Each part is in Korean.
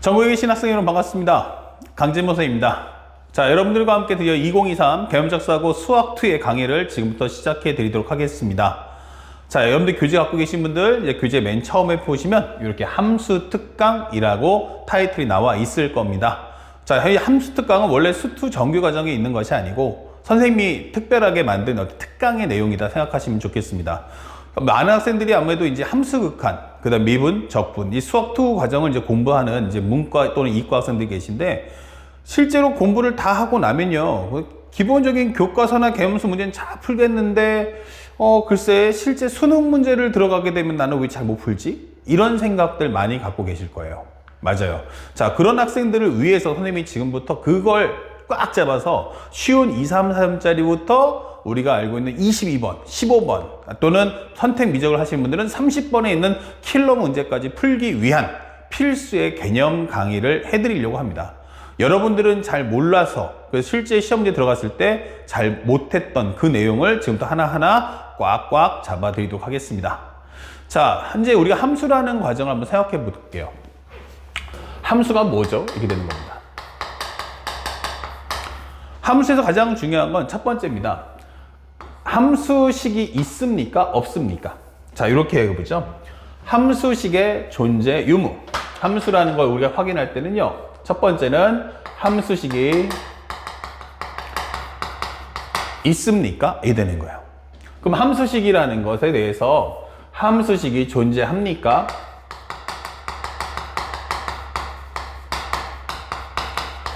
전국에 계신 학생 여러분 반갑습니다. 강진모 선생님입니다. 자, 여러분들과 함께 드디어 2023 개념작사고 수학2의 강의를 지금부터 시작해 드리도록 하겠습니다. 자, 여러분들 교재 갖고 계신 분들 이제 교재 맨 처음에 보시면 이렇게 함수 특강이라고 타이틀이 나와 있을 겁니다. 자, 이 함수 특강은 원래 수투 정규 과정에 있는 것이 아니고 선생님이 특별하게 만든 어떤 특강의 내용이다 생각하시면 좋겠습니다. 많은 학생들이 아무래도 이제 함수 극한, 그 다음 미분, 적분, 이 수학2 과정을 이제 공부하는 이제 문과 또는 이과 학생들이 계신데, 실제로 공부를 다 하고 나면요, 기본적인 교과서나 개념수 문제는 잘 풀겠는데, 글쎄, 실제 수능 문제를 들어가게 되면 나는 왜 잘 못 풀지? 이런 생각들 많이 갖고 계실 거예요. 맞아요. 자, 그런 학생들을 위해서 선생님이 지금부터 그걸 꽉 잡아서 쉬운 2, 3, 4점짜리부터 우리가 알고 있는 22번, 15번 또는 선택 미적을 하시는 분들은 30번에 있는 킬러 문제까지 풀기 위한 필수의 개념 강의를 해드리려고 합니다. 여러분들은 잘 몰라서 실제 시험 문제 들어갔을 때 잘 못했던 그 내용을 지금부터 하나하나 꽉꽉 잡아드리도록 하겠습니다. 자, 현재 우리가 함수라는 과정을 한번 생각해 볼게요. 함수가 뭐죠? 이렇게 되는 겁니다. 함수에서 가장 중요한 건 첫 번째입니다. 함수식이 있습니까? 없습니까? 자, 이렇게 해보죠. 함수식의 존재 유무. 함수라는 걸 우리가 확인할 때는요, 첫 번째는 함수식이 있습니까? 이 되는 거예요. 그럼 함수식이라는 것에 대해서 함수식이 존재합니까?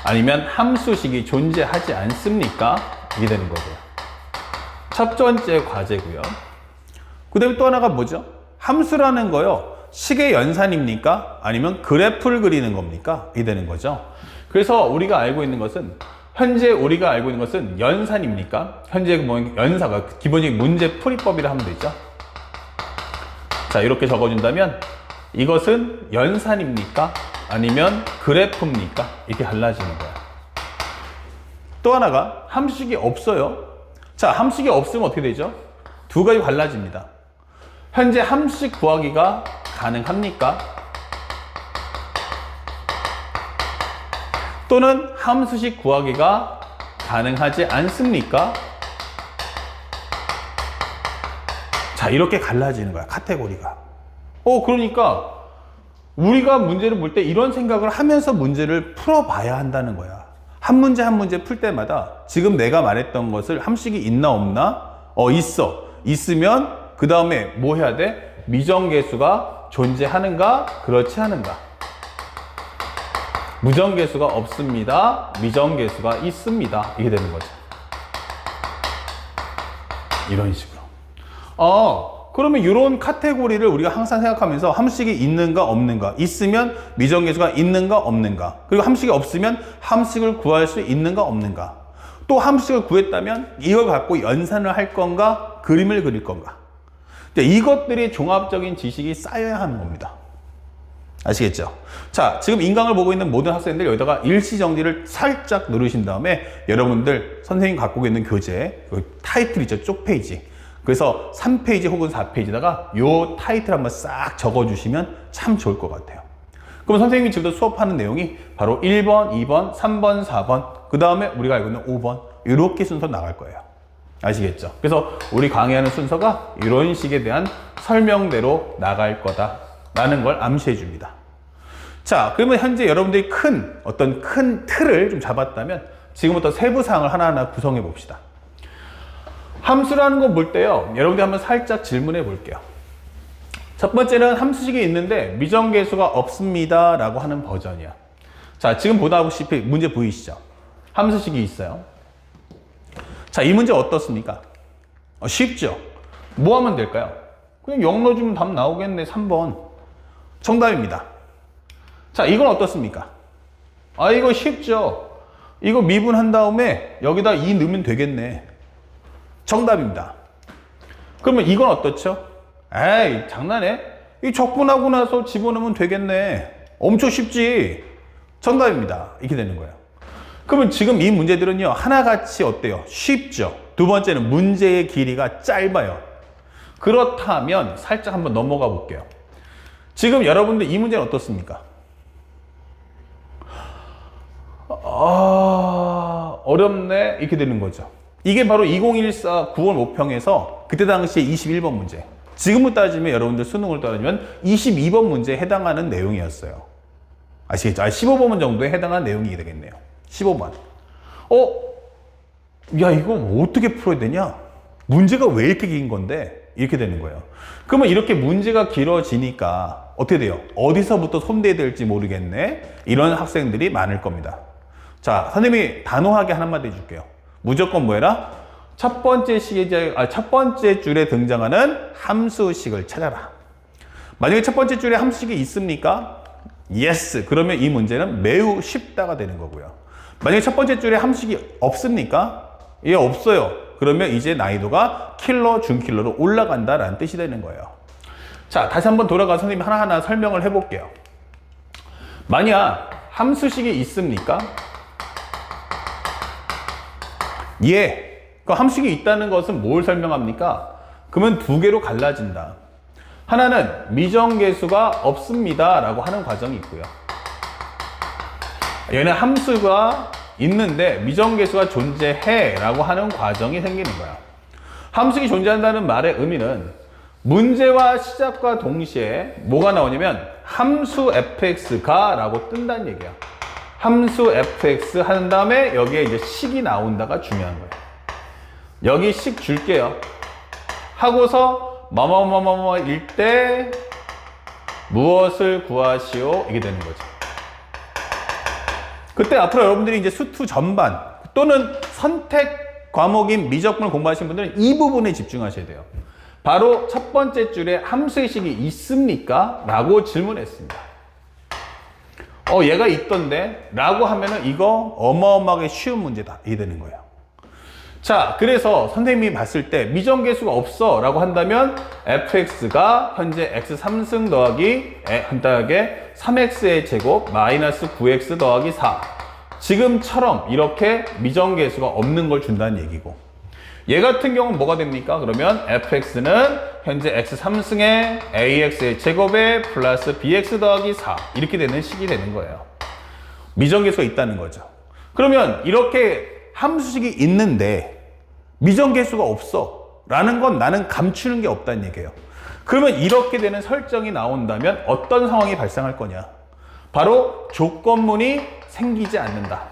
아니면 함수식이 존재하지 않습니까? 이게 되는 거고요. 첫 번째 과제고요. 그 다음에 또 하나가 뭐죠? 함수라는 거요, 식의 연산입니까? 아니면 그래프를 그리는 겁니까? 이게 되는 거죠. 그래서 우리가 알고 있는 것은, 현재 우리가 알고 있는 것은 연산입니까? 현재 뭐 연사가 기본적인 문제 풀이법이라 하면 되죠. 자, 이렇게 적어준다면 이것은 연산입니까? 아니면 그래프입니까? 이렇게 갈라지는 거야. 또 하나가 함수식이 없어요. 자, 함수식이 없으면 어떻게 되죠? 두 가지 갈라집니다. 현재 함수식 구하기가 가능합니까? 또는 함수식 구하기가 가능하지 않습니까? 자, 이렇게 갈라지는 거야, 카테고리가. 그러니까 우리가 문제를 볼 때 이런 생각을 하면서 문제를 풀어봐야 한다는 거야. 한 문제 한 문제 풀 때마다 지금 내가 말했던 것을 함수식이 있나 없나? 있어. 있으면 그 다음에 뭐 해야 돼? 미정계수가 존재하는가? 그렇지 않은가? 무정계수가 없습니다. 미정계수가 있습니다. 이게 되는 거죠. 이런 식으로. 그러면 이런 카테고리를 우리가 항상 생각하면서 함수식이 있는가 없는가, 있으면 미정계수가 있는가 없는가, 그리고 함수식이 없으면 함수식을 구할 수 있는가 없는가, 또 함수식을 구했다면 이걸 갖고 연산을 할 건가, 그림을 그릴 건가. 이것들이 종합적인 지식이 쌓여야 하는 겁니다. 아시겠죠? 자, 지금 인강을 보고 있는 모든 학생들 여기다가 일시정지를 살짝 누르신 다음에 여러분들 선생님 갖고 있는 교재 타이틀 있죠? 쪽 페이지. 그래서 3페이지 혹은 4페이지다가 요 타이틀 한번 싹 적어주시면 참 좋을 것 같아요. 그럼 선생님이 지금부터 수업하는 내용이 바로 1번, 2번, 3번, 4번, 그 다음에 우리가 알고 있는 5번, 이렇게 순서 나갈 거예요. 아시겠죠? 그래서 우리 강의하는 순서가 이런 식에 대한 설명대로 나갈 거다라는 걸 암시해 줍니다. 자, 그러면 현재 여러분들이 어떤 큰 틀을 좀 잡았다면 지금부터 세부 사항을 하나하나 구성해 봅시다. 함수라는 거 볼 때요, 여러분들 한번 살짝 질문해 볼게요. 첫 번째는 함수식이 있는데 미정계수가 없습니다 라고 하는 버전이야. 자, 지금 보다시피 문제 보이시죠? 함수식이 있어요. 자, 이 문제 어떻습니까? 쉽죠? 뭐 하면 될까요? 그냥 0 넣어주면 답 나오겠네. 3번 정답입니다. 자, 이건 어떻습니까? 이거 쉽죠? 이거 미분한 다음에 여기다 2 넣으면 되겠네. 정답입니다. 그러면 이건 어떻죠? 에이, 장난해? 이 적분하고 나서 집어넣으면 되겠네. 엄청 쉽지? 정답입니다. 이렇게 되는 거예요. 그러면 지금 이 문제들은요, 하나같이 어때요? 쉽죠? 두 번째는 문제의 길이가 짧아요. 그렇다면 살짝 한번 넘어가 볼게요. 지금 여러분들 이 문제는 어떻습니까? 어렵네. 이렇게 되는 거죠. 이게 바로 2014 9월 모평에서 그때 당시에 21번 문제. 지금으로 따지면 여러분들 수능을 따지면 22번 문제에 해당하는 내용이었어요. 아시겠죠? 15번 정도에 해당하는 내용이 되겠네요. 15번. 야, 이거 어떻게 풀어야 되냐? 문제가 왜 이렇게 긴 건데? 이렇게 되는 거예요. 그러면 이렇게 문제가 길어지니까 어떻게 돼요? 어디서부터 손대야 될지 모르겠네. 이런 학생들이 많을 겁니다. 자, 선생님이 단호하게 하나만 해줄게요. 무조건 뭐해라? 첫 번째 줄에 등장하는 함수식을 찾아라. 만약에 첫 번째 줄에 함수식이 있습니까? Yes. 그러면 이 문제는 매우 쉽다가 되는 거고요. 만약에 첫 번째 줄에 함수식이 없습니까? 예, 없어요. 그러면 이제 난이도가 킬러, 준킬러로 올라간다라는 뜻이 되는 거예요. 자, 다시 한번 돌아가서 선생님이 하나하나 설명을 해볼게요. 만약 함수식이 있습니까? 예. 그 함수식이 있다는 것은 뭘 설명합니까? 그러면 두 개로 갈라진다. 하나는 미정계수가 없습니다 라고 하는 과정이 있고요. 얘는 함수가 있는데 미정계수가 존재해 라고 하는 과정이 생기는 거야. 함수식이 존재한다는 말의 의미는 문제와 시작과 동시에 뭐가 나오냐면 함수 fx가 라고 뜬다는 얘기야. 함수 fx 한 다음에 여기에 이제 식이 나온다가 중요한 거예요. 여기 식 줄게요. 하고서 뭐뭐뭐뭐일 때 무엇을 구하시오 이게 되는 거죠. 그때 앞으로 여러분들이 이제 수투 전반 또는 선택 과목인 미적분을 공부하시는 분들은 이 부분에 집중하셔야 돼요. 바로 첫 번째 줄에 함수의식이 있습니까? 라고 질문했습니다. 얘가 있던데? 라고 하면은 이거 어마어마하게 쉬운 문제다. 이게 되는 거예요. 자, 그래서 선생님이 봤을 때 미정계수가 없어 라고 한다면 fx가 현재 x 3승 더하기 간단하게 3x의 제곱 마이너스 9x 더하기 4 지금처럼 이렇게 미정계수가 없는 걸 준다는 얘기고, 얘 같은 경우는 뭐가 됩니까? 그러면 fx는 현재 x 3승에 ax의 제곱에 플러스 bx 더하기 4 이렇게 되는 식이 되는 거예요. 미정계수가 있다는 거죠. 그러면 이렇게 함수식이 있는데 미정계수가 없어 라는 건 나는 감추는 게 없다는 얘기예요. 그러면 이렇게 되는 설정이 나온다면 어떤 상황이 발생할 거냐? 바로 조건문이 생기지 않는다.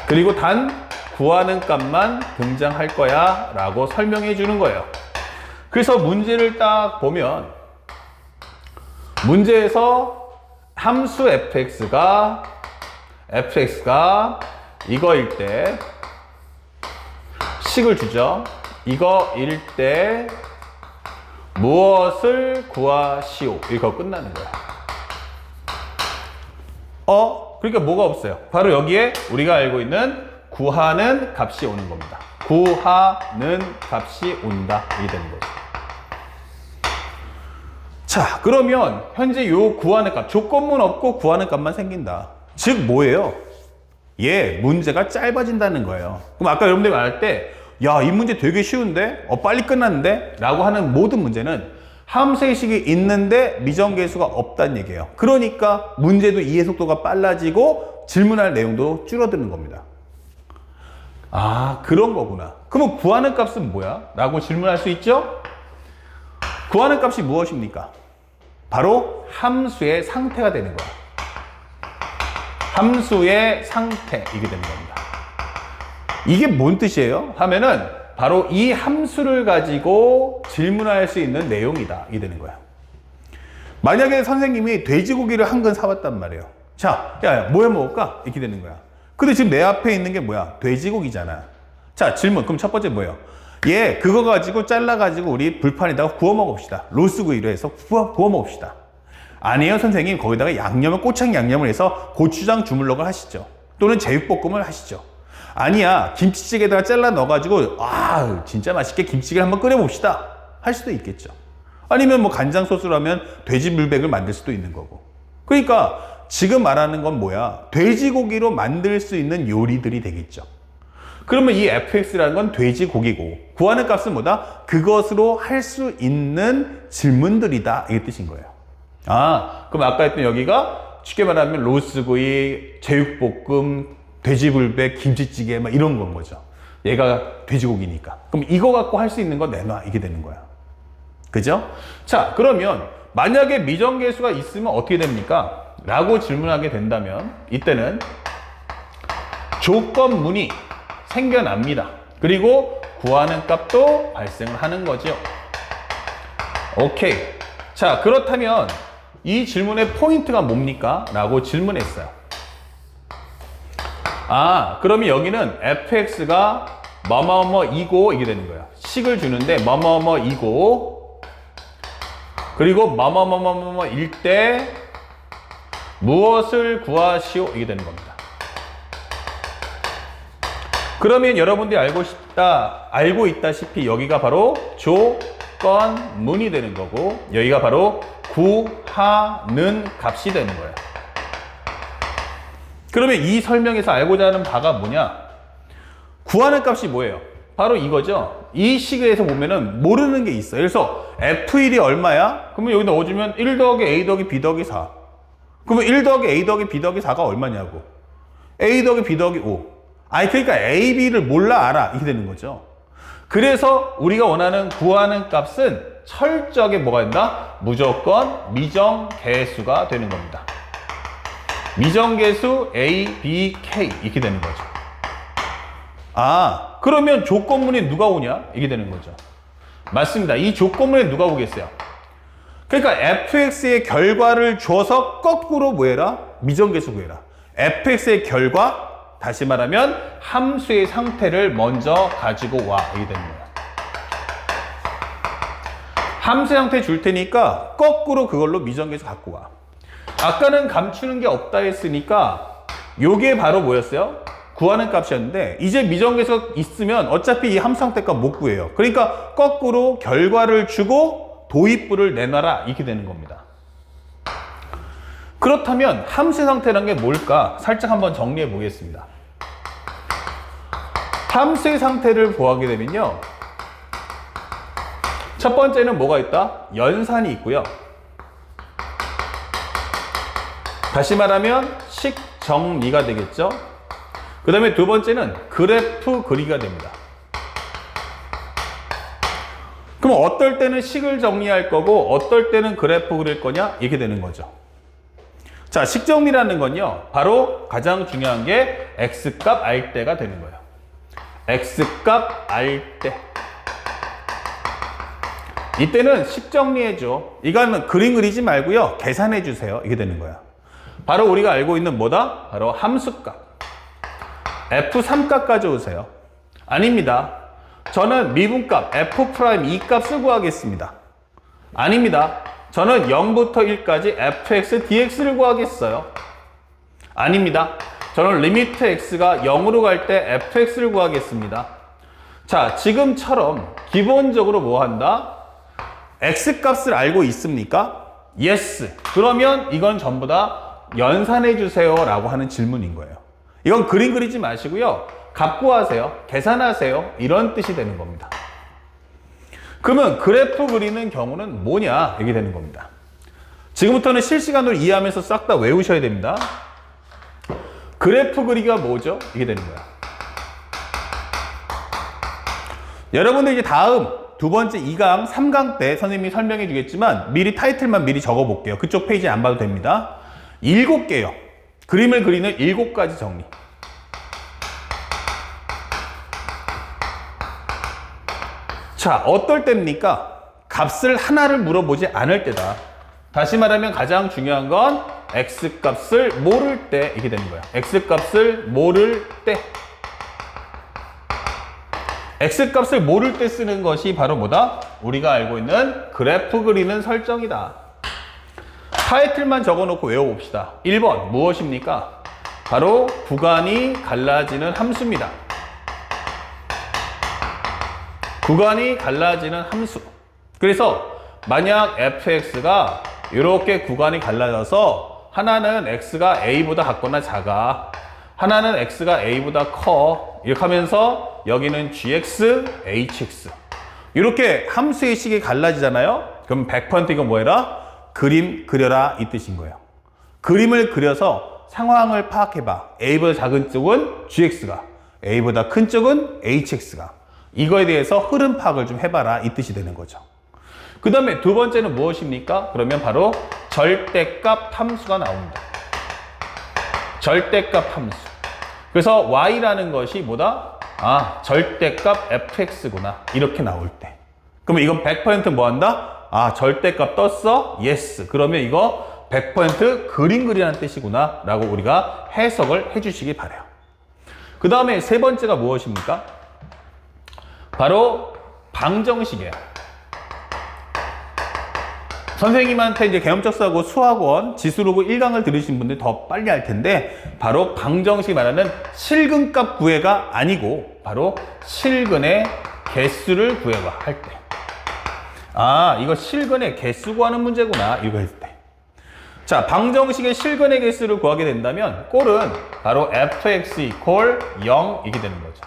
그리고 단 구하는 값만 등장할 거야 라고 설명해 주는 거예요. 그래서 문제를 딱 보면 문제에서 함수 fx가 이거일 때 식을 주죠. 이거일 때 무엇을 구하시오 이거 끝나는 거야. 그러니까 뭐가 없어요. 바로 여기에 우리가 알고 있는 구하는 값이 오는 겁니다. 구하는 값이 온다 이게 되는 거죠. 자, 그러면 현재 요 구하는 값 조건문 없고 구하는 값만 생긴다. 즉 뭐예요? 문제가 짧아진다는 거예요. 그럼 아까 여러분들이 말할 때 야, 이 문제 되게 쉬운데? 빨리 끝났는데? 라고 하는 모든 문제는 함수의식이 있는데 미정계수가 없다는 얘기예요. 그러니까 문제도 이해 속도가 빨라지고 질문할 내용도 줄어드는 겁니다. 아, 그런 거구나. 그러면 구하는 값은 뭐야? 라고 질문할 수 있죠? 구하는 값이 무엇입니까? 바로 함수의 상태가 되는 거야. 함수의 상태 이게 되는 겁니다. 이게 뭔 뜻이에요? 하면은 바로 이 함수를 가지고 질문할 수 있는 내용이다 이게 되는 거야. 만약에 선생님이 돼지고기를 한 근 사왔단 말이에요. 자, 야, 뭐 해 먹을까? 이렇게 되는 거야. 근데 지금 내 앞에 있는 게 뭐야? 돼지고기잖아. 자, 질문. 그럼 첫 번째 뭐예요? 그거 가지고 잘라가지고 우리 불판에다가 구워 먹읍시다. 로스구이로 해서 구워 먹읍시다. 아니에요, 선생님. 거기다가 양념을, 꼬창 양념을 해서 고추장 주물럭을 하시죠. 또는 제육볶음을 하시죠. 아니야, 김치찌개에다가 잘라 넣어가지고 진짜 맛있게 김치찌개를 한번 끓여봅시다. 할 수도 있겠죠. 아니면 뭐 간장 소스로 하면 돼지 물백을 만들 수도 있는 거고. 그러니까 지금 말하는 건 뭐야? 돼지고기로 만들 수 있는 요리들이 되겠죠. 그러면 이 fx라는 건 돼지고기고 구하는 값은 뭐다? 그것으로 할 수 있는 질문들이다 이게 뜻인 거예요. 그럼 아까 했던 여기가 쉽게 말하면 로스구이, 제육볶음, 돼지불백, 김치찌개 막 이런 건 거죠. 얘가 돼지고기니까. 그럼 이거 갖고 할 수 있는 거 내놔. 이게 되는 거야. 그죠? 자, 그러면 만약에 미정계수가 있으면 어떻게 됩니까? 라고 질문하게 된다면 이때는 조건문이 생겨납니다. 그리고 구하는 값도 발생을 하는 거죠. 오케이. 자, 그렇다면 이 질문의 포인트가 뭡니까? 라고 질문했어요. 아, 그러면 여기는 fx가 뭐뭐뭐이고 이게 되는 거예요. 식을 주는데 뭐뭐뭐이고 그리고 뭐뭐뭐뭐뭐일 때 무엇을 구하시오 이게 되는 겁니다. 그러면 여러분들이 알고 있다시피 여기가 바로 조건문이 되는 거고 여기가 바로 구하는 값이 되는 거예요. 그러면 이 설명에서 알고자 하는 바가 뭐냐? 구하는 값이 뭐예요? 바로 이거죠. 이 식에서 보면은 모르는 게 있어요. 그래서 F1이 얼마야? 그러면 여기 넣어주면 1 더하기 A 더하기 B 더하기 4. 그러면 1 더하기 A 더하기 B 더하기 4가 얼마냐고. A 더하기 B 더하기 5. 아니, 그러니까 A, B를 몰라, 알아. 이렇게 되는 거죠. 그래서 우리가 원하는 구하는 값은 철저하게 뭐가 된다? 무조건 미정계수가 되는 겁니다. 미정계수 A, B, K 이렇게 되는 거죠. 아, 그러면 조건문에 누가 오냐? 이게 되는 거죠. 맞습니다. 이 조건문에 누가 오겠어요? 그러니까 fx의 결과를 줘서 거꾸로 뭐해라? 미정계수 구해라. fx의 결과, 다시 말하면 함수의 상태를 먼저 가지고 와. 이게 되는 거야. 함수 상태 줄 테니까 거꾸로 그걸로 미정계수 갖고 와. 아까는 감추는 게 없다 했으니까 요게 바로 뭐였어요? 구하는 값이었는데 이제 미정계수가 있으면 어차피 이 함수 상태값 못 구해요. 그러니까 거꾸로 결과를 주고 도입부를 내놔라 이렇게 되는 겁니다. 그렇다면 함수 상태라는 게 뭘까? 살짝 한번 정리해 보겠습니다. 함수의 상태를 구하게 되면요. 첫 번째는 뭐가 있다? 연산이 있고요. 다시 말하면 식정리가 되겠죠. 그 다음에 두 번째는 그래프 그리기가 됩니다. 그럼 어떨 때는 식을 정리할 거고 어떨 때는 그래프 그릴 거냐? 이렇게 되는 거죠. 자, 식정리라는 건요. 바로 가장 중요한 게 x값 알 때가 되는 거예요. x값 알 때. 이때는 식정리해줘. 이거는 그림 그리지 말고요. 계산해 주세요. 이게 되는 거야. 바로 우리가 알고 있는 뭐다? 바로 함수값. F3값 가져오세요. 아닙니다. 저는 미분값 F'2 값을 구하겠습니다. 아닙니다. 저는 0부터 1까지 fx dx를 구하겠어요. 아닙니다. 저는 리미트 x가 0으로 갈 때 fx를 구하겠습니다. 자, 지금처럼 기본적으로 뭐 한다? x값을 알고 있습니까? yes. 그러면 이건 전부 다 연산해 주세요 라고 하는 질문인 거예요. 이건 그림 그리지 마시고요. 값 구하세요. 계산하세요. 이런 뜻이 되는 겁니다. 그러면 그래프 그리는 경우는 뭐냐? 이게 되는 겁니다. 지금부터는 실시간으로 이해하면서 싹 다 외우셔야 됩니다. 그래프 그리기가 뭐죠? 이게 되는 거야. 여러분들 이제 다음 두 번째 2강, 3강 때 선생님이 설명해 주겠지만 미리 타이틀만 미리 적어 볼게요. 그쪽 페이지 안 봐도 됩니다. 7개요. 그림을 그리는 7가지 정리. 자, 어떨 때입니까? 값을 하나를 물어보지 않을 때다. 다시 말하면 가장 중요한 건 x값을 모를 때 이렇게 되는 거야. x값을 모를 때. x값을 모를 때 쓰는 것이 바로 뭐다? 우리가 알고 있는 그래프 그리는 설정이다. 타이틀만 적어놓고 외워봅시다. 1번 무엇입니까? 바로 구간이 갈라지는 함수입니다. 구간이 갈라지는 함수. 그래서 만약 fx가 이렇게 구간이 갈라져서 하나는 x가 a보다 작거나 작아, 하나는 x가 a보다 커, 이렇게 하면서 여기는 gx, hx 이렇게 함수의 식이 갈라지잖아요. 그럼 100% 이거 뭐해라? 그림 그려라 이 뜻인 거예요. 그림을 그려서 상황을 파악해봐. A보다 작은 쪽은 GX가, A보다 큰 쪽은 HX가. 이거에 대해서 흐름 파악을 좀 해봐라. 이 뜻이 되는 거죠. 그 다음에 두 번째는 무엇입니까? 그러면 바로 절대값 함수가 나온다. 절대값 함수. 그래서 y라는 것이 뭐다? 아, 절대값 fx구나. 이렇게 나올 때. 그러면 이건 100% 뭐 한다? 아, 절대값 떴어? yes. 그러면 이거 100% 그림 그리라는 뜻이구나. 라고 우리가 해석을 해주시기 바래요. 그 다음에 세 번째가 무엇입니까? 바로 방정식이에요. 선생님한테 이제 개념적사고 수학원 지수로그 1강을 들으신 분들 더 빨리 할 텐데, 바로 방정식이 말하는 실근값 구해가 아니고 바로 실근의 개수를 구해가 할 때. 아, 이거 실근의 개수 구하는 문제구나. 이거 했을 때. 자, 방정식의 실근의 개수를 구하게 된다면 꼴은 바로 fx 이퀄 0 이게 되는 거죠.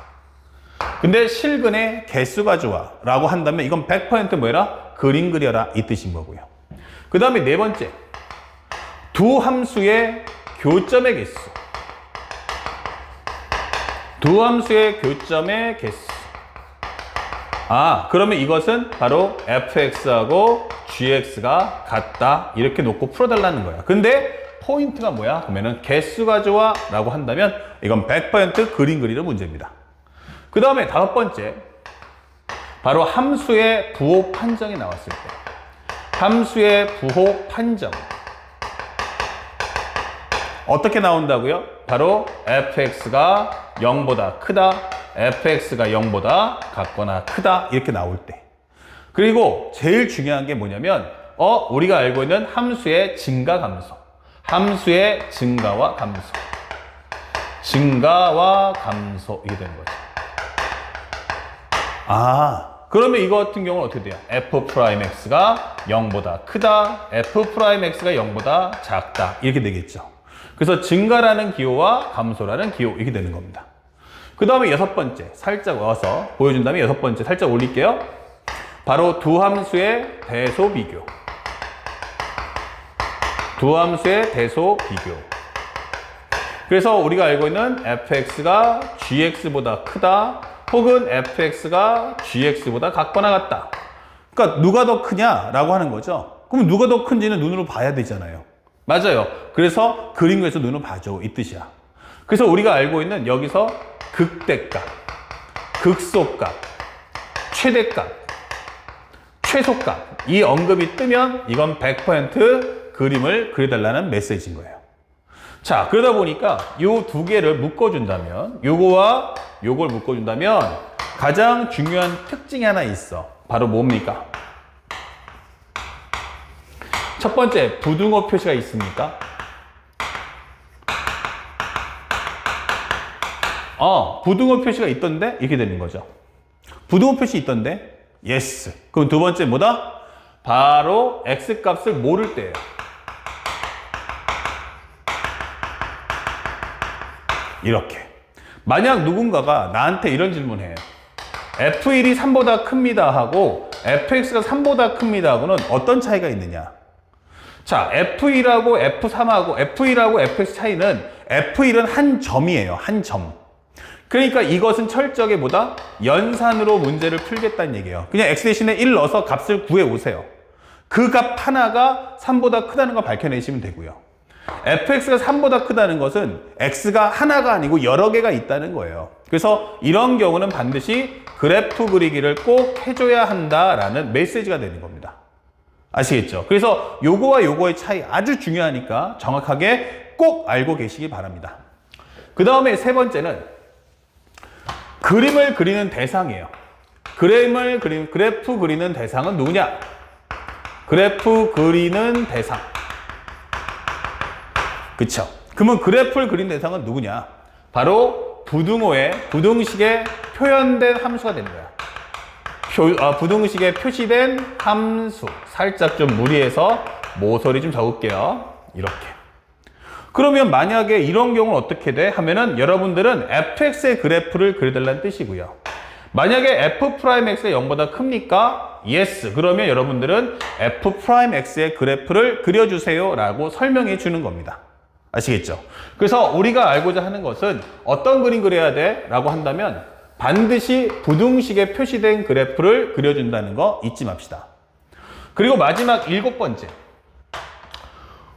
근데 실근의 개수가 좋아 라고 한다면 이건 100% 뭐해라? 그림 그려라 이 뜻인 거고요. 그 다음에 네 번째, 두 함수의 교점의 개수. 두 함수의 교점의 개수. 아, 그러면 이것은 바로 fx하고 gx가 같다 이렇게 놓고 풀어달라는 거야. 근데 포인트가 뭐야? 그러면은 개수가 좋아 라고 한다면 이건 100% 그림 그리는 문제입니다. 그 다음에 다섯 번째, 바로 함수의 부호 판정이 나왔을 때. 함수의 부호 판정. 어떻게 나온다고요? 바로 fx가 0보다 크다, fx가 0보다 같거나 크다 이렇게 나올 때. 그리고 제일 중요한 게 뭐냐면 우리가 알고 있는 함수의 증가 감소. 함수의 증가와 감소. 증가와 감소 이게 되는 거죠. 아, 그러면 이거 같은 경우는 어떻게 돼요? f'x가 0보다 크다, f'x가 0보다 작다 이렇게 되겠죠. 그래서 증가라는 기호와 감소라는 기호 이렇게 되는 겁니다. 그 다음에 여섯 번째, 살짝 와서 보여준 다음에 여섯 번째 살짝 올릴게요. 바로 두 함수의 대소 비교. 두 함수의 대소 비교. 그래서 우리가 알고 있는 fx가 gx보다 크다, 혹은 fx가 gx보다 같거나 같다. 그러니까 누가 더 크냐라고 하는 거죠. 그럼 누가 더 큰지는 눈으로 봐야 되잖아요. 맞아요. 그래서 그림 그려서 눈으로 봐줘 이 뜻이야. 그래서 우리가 알고 있는 여기서 극대값, 극소값, 최대값, 최소값 이 언급이 뜨면 이건 100% 그림을 그려달라는 메시지인 거예요. 자, 그러다 보니까 요 두 개를 묶어준다면, 요거와 요걸 묶어준다면 가장 중요한 특징이 하나 있어. 바로 뭡니까? 첫 번째, 부등호 표시가 있습니까? 부등호 표시가 있던데? 이렇게 되는 거죠. 부등호 표시 있던데? yes. 그럼 두 번째 뭐다? 바로 x값을 모를 때예요. 이렇게. 만약 누군가가 나한테 이런 질문을 해요. F1이 3보다 큽니다 하고 fx가 3보다 큽니다 하고는 어떤 차이가 있느냐? 자, F1하고 F3하고 F1하고 Fx 차이는 F1은 한 점이에요. 한 점. 그러니까 이것은 철저하게 뭐다? 연산으로 문제를 풀겠다는 얘기예요. 그냥 x 대신에 1 넣어서 값을 구해 오세요. 그 값 하나가 3보다 크다는 거 밝혀내시면 되고요. fx가 3보다 크다는 것은 x가 하나가 아니고 여러 개가 있다는 거예요. 그래서 이런 경우는 반드시 그래프 그리기를 꼭 해줘야 한다라는 메시지가 되는 겁니다. 아시겠죠? 그래서 요거와 요거의 차이 아주 중요하니까 정확하게 꼭 알고 계시기 바랍니다. 그 다음에 세 번째는 그림을 그리는 대상이에요. 그래프 그리는 대상은 누구냐? 그래프 그리는 대상. 그쵸? 그러면 그래프를 그린 대상은 누구냐? 바로 부등식에 표현된 함수가 되는 거야. 부등식에 표시된 함수. 살짝 좀 무리해서 모서리 좀 적을게요. 이렇게. 그러면 만약에 이런 경우는 어떻게 돼? 하면은 여러분들은 fx의 그래프를 그려달라는 뜻이고요. 만약에 f'x가 0보다 큽니까? yes. 그러면 여러분들은 f'x의 그래프를 그려주세요 라고 설명해 주는 겁니다. 아시겠죠? 그래서 우리가 알고자 하는 것은 어떤 그림 그려야 돼? 라고 한다면 반드시 부등식에 표시된 그래프를 그려준다는 거 잊지 맙시다. 그리고 마지막 7번째.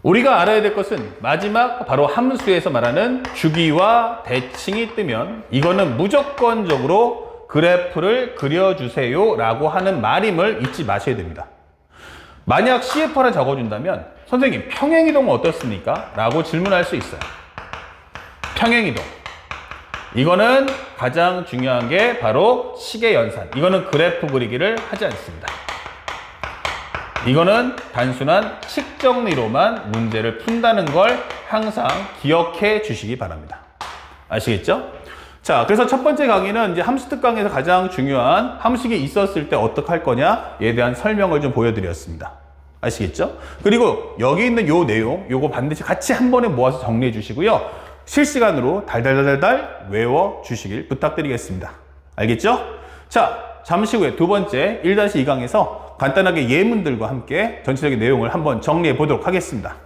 우리가 알아야 될 것은 마지막 바로 함수에서 말하는 주기와 대칭이 뜨면 이거는 무조건적으로 그래프를 그려주세요 라고 하는 말임을 잊지 마셔야 됩니다. 만약 CF를 적어준다면 선생님 평행이동은 어떻습니까? 라고 질문할 수 있어요. 평행이동. 이거는 가장 중요한 게 바로 식의 연산. 이거는 그래프 그리기를 하지 않습니다. 이거는 단순한 측정리로만 문제를 푼다는 걸 항상 기억해 주시기 바랍니다. 아시겠죠? 자, 그래서 첫 번째 강의는 이제 함수 특강에서 가장 중요한 함식이 있었을 때 어떻게 할 거냐에 대한 설명을 좀 보여드렸습니다. 아시겠죠? 그리고 여기 있는 요 내용, 요거 반드시 같이 한 번에 모아서 정리해 주시고요. 실시간으로 달달달달 외워 주시길 부탁드리겠습니다. 알겠죠? 자, 잠시 후에 두 번째 1-2강에서 간단하게 예문들과 함께 전체적인 내용을 한번 정리해 보도록 하겠습니다.